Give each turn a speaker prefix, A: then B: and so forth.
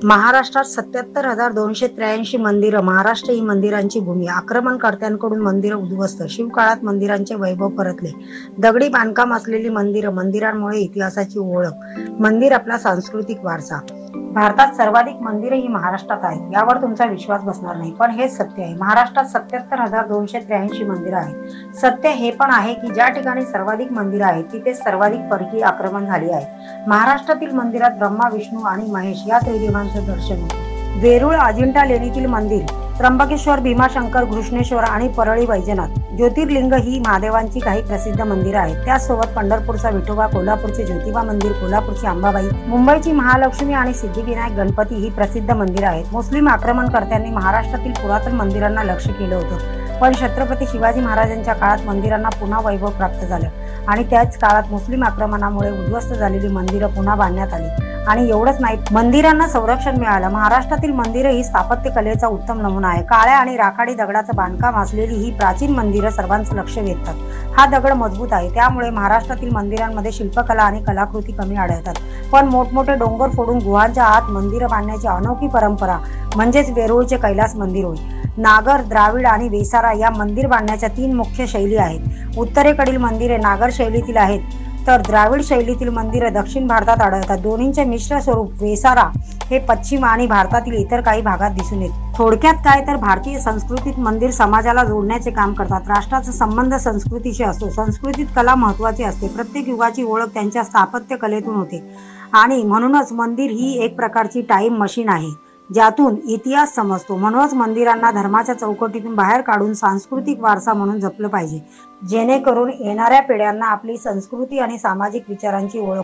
A: महाराष्ट्रात 77,283 मंदिरं। महाराष्ट्र ही मंदिरांची भूमी। आक्रमणकर्त्यांकडून मंदिरं उद्ध्वस्त। शिवकाळात मंदिरांचे वैभव परतले। दगडी बांधकाम असलेली मंदिरं। मंदिरांमुळे इतिहासाची ओळख। मंदिर आपला सांस्कृतिक वारसा। भारतात सर्वाधिक मंदिरे ही महाराष्ट्रात आहेत। यावर तुमचा विश्वास बसणार नाही, पण हेच सत्य आहे। महाराष्ट्रात 77,283 मंदिरं आहेत। सत्य हे पण आहे की ज्या ठिकाणी सर्वाधिक मंदिरं आहेत तिथे सर्वाधिक परकीय आक्रमण झाले आहे। महाराष्ट्रातील मंदिरात ब्रह्मा, विष्णू आणि महेश या त्रिदेवांचं दर्शन होतं। वेरूळ अजिंठा लेणीतील मंदिर, त्र्यंबकेश्वर, भीमाशंकर, घृष्णेश्वर आणि परळी वैजनाथ ज्योतिर्लिंग ही महादेवांची काही प्रसिद्ध मंदिरं आहेत। त्याचसोबत पंढरपूरचा विठोबा, कोल्हापूरचे ज्योतिबा मंदिर, कोल्हापूरची अंबाबाई, मुंबईची महालक्ष्मी आणि सिद्धिविनायक गणपती ही प्रसिद्ध मंदिरं आहेत। मुस्लिम आक्रमणकर्त्यांनी महाराष्ट्रातील पुरातन मंदिरांना लक्ष्य केलं होतं, पण छत्रपती शिवाजी महाराजांच्या काळात मंदिरांना पुन्हा वैभव प्राप्त झालं आणि त्याच काळात मुस्लिम आक्रमणामुळे उद्ध्वस्त झालेली मंदिरं पुन्हा बांधण्यात आली। आणि एवढंच नाही, मंदिरांना संरक्षण मिळालं। महाराष्ट्रातील मंदिरं ही स्थापत्य कलेचा उत्तम नमुना आहे। काळ्या आणि राखाडी दगडाचं बांधकाम असलेली ही प्राचीन मंदिरं सर्वांचं लक्ष वेधतात। हा दगड मजबूत आहे, त्यामुळे महाराष्ट्रातील मंदिरांमध्ये शिल्पकला आणि कलाकृती कमी आढळतात। पण मोठमोठे डोंगर फोडून गुहांच्या आत मंदिरं बांधण्याची अनोखी परंपरा म्हणजेच वेरूळचे कैलास मंदिर होय। नागर, द्राविड आणि वेसारा या मंदिर बांधण्याच्या 3 मुख्य शैली आहेत। उत्तरेकडील मंदिरे नागर शैलीतील आहेत, तर द्राविड शैलीतील मंदिरे दक्षिण भारतात आढळतात। दोन्हींचे मिश्र स्वरूप वेसारा हे पश्चिम आणि भारतातील इतर काही भागात दिसून येते। थोडक्यात काय तर भारतीय संस्कृतीत मंदिर समाजाला जोडण्याचे काम करतात। राष्ट्राचा संबंध संस्कृतीशी असतो। संस्कृतीत कला महत्त्वाची असते। प्रत्येक युगाची ओळख त्यांच्या स्थापत्य कलेतून होते आणि म्हणूनच मंदिर ही एक प्रकारची टाइम मशीन आहे, ज्यातून इतिहास समजतो। म्हणूनच मंदिरांना धर्माच्या चौकटीतून बाहेर काढून सांस्कृतिक वारसा म्हणून जपलं पाहिजे, जेणेकरून येणाऱ्या पिढ्यांना आपली संस्कृती आणि सामाजिक विचारांची ओळख